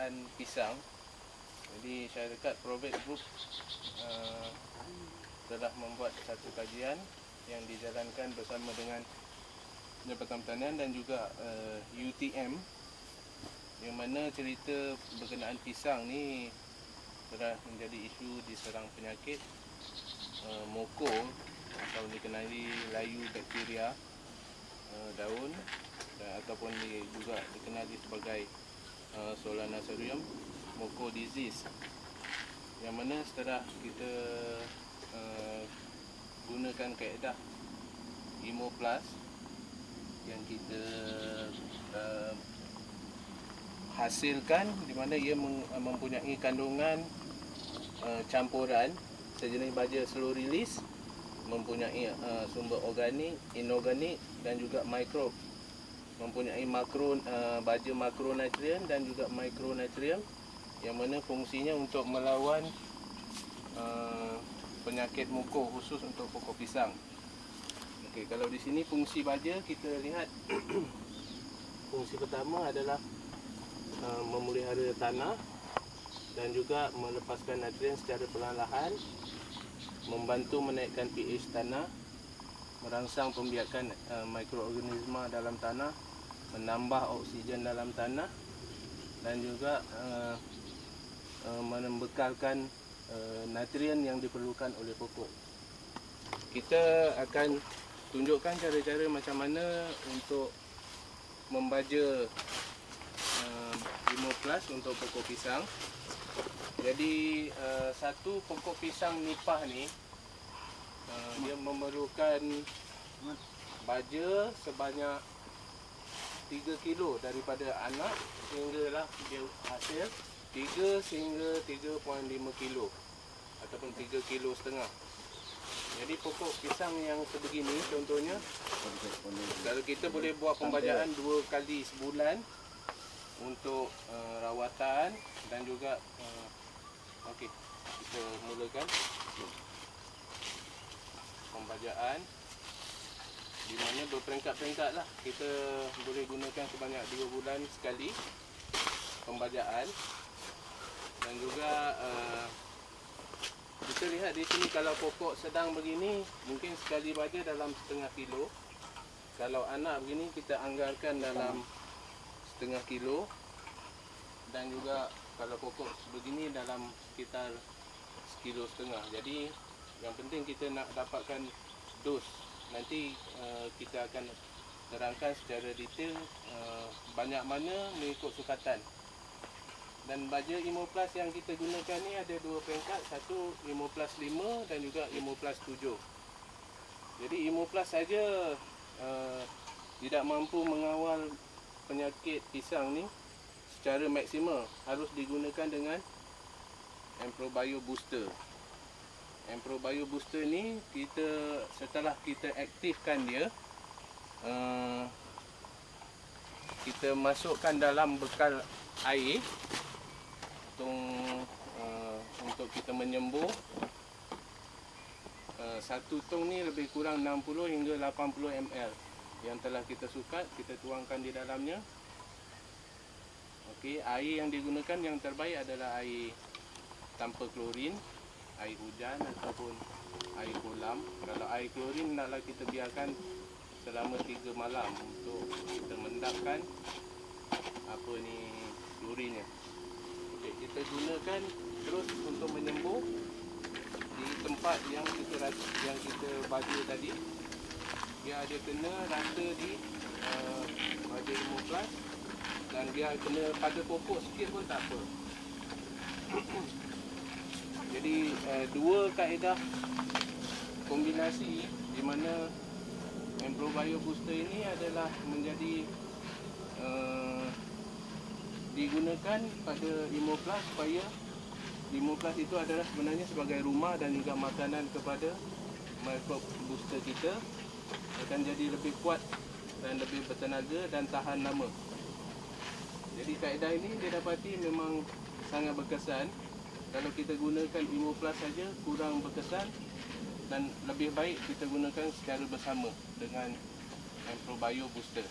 penggunaan pisang. Jadi syarikat Provate Group telah membuat satu kajian yang dijalankan bersama dengan Jabatan Pertanian dan juga UTM, yang mana cerita berkenaan pisang ni telah menjadi isu diserang penyakit moko atau dikenali layu bakteria daun ataupun juga dikenali sebagai Solanasarium moko disease, yang mana setelah kita gunakan kaedah Imo Plus yang kita hasilkan, di mana ia mempunyai kandungan campuran sejenis baja slow release, mempunyai sumber organik, inorganik dan juga mikrob, mempunyai baja makronutrien dan juga mikronutrien, yang mana fungsinya untuk melawan penyakit moko khusus untuk pokok pisang. Okey, kalau di sini fungsi baja kita lihat fungsi pertama adalah memelihara tanah dan juga melepaskan nutrien secara perlahan-lahan, membantu menaikkan pH tanah, merangsang pembiakan mikroorganisma dalam tanah, menambah oksigen dalam tanah dan juga membekalkan nutrien yang diperlukan oleh pokok. Kita akan tunjukkan cara-cara macam mana untuk membaja Imo Plus untuk pokok pisang. Jadi satu pokok pisang nipah ni dia memerlukan baja sebanyak 3 kilo daripada anak sehinggalah dia hasil 3 sehingga 3.5 kilo ataupun 3,5 kilo. Jadi pokok pisang yang sebegini contohnya, kalau kita boleh buat pembajaan 2 kali sebulan untuk rawatan dan juga okey, kita mulakan pembajaan di mana berperingkat-peringkat lah. Kita boleh gunakan sebanyak 2 bulan sekali pembajaan. Dan juga kita lihat di sini, kalau pokok sedang begini mungkin sekali baja dalam 0.5 kilo. Kalau anak begini kita anggarkan dalam 0.5 kilo. Dan juga kalau pokok begini dalam sekitar 1,5 kilo. Jadi yang penting kita nak dapatkan dos. Nanti kita akan terangkan secara detail banyak mana mengikut sukatan. Dan baja Imo Plus yang kita gunakan ni ada 2 peringkat, satu Imo Plus 5 dan juga Imo Plus 7. Jadi Imo Plus saja tidak mampu mengawal penyakit pisang ni secara maksimal. Harus digunakan dengan Emprobio Booster. Emprobio Booster ni setelah kita aktifkan dia, kita masukkan dalam bekal air untuk kita menyembuh. Satu tong ni lebih kurang 60 hingga 80 ml yang telah kita sukat, kita tuangkan di dalamnya. Okey, air yang digunakan yang terbaik adalah air tanpa klorin, air hujan ataupun air kolam. Kalau air klorin naklah kita biarkan selama 3 malam untuk kita mendapkan klorinnya. Okey, kita gunakan terus untuk menyembuh di tempat yang kita baja tadi. Dia ada kena rata di baja Imo Plus, dan dia kena pada pokok sikit pun tak apa. Jadi dua kaedah kombinasi di mana Emprobio Booster ini adalah menjadi digunakan pada Imo Plus, supaya Imo Plus itu adalah sebenarnya sebagai rumah dan juga makanan kepada microbe booster kita. Akan jadi lebih kuat dan lebih bertenaga dan tahan lama. Jadi kaedah ini dia dapati memang sangat berkesan. Kalau kita gunakan Imo Plus saja kurang berkesan, dan lebih baik kita gunakan secara bersama dengan Emprobio Booster.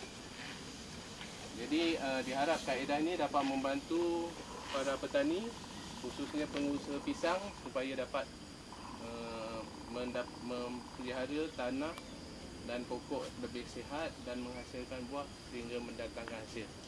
Jadi diharap kaedah ini dapat membantu para petani, khususnya pengusaha pisang, supaya dapat memelihara tanah dan pokok lebih sihat dan menghasilkan buah sehingga mendatangkan hasil.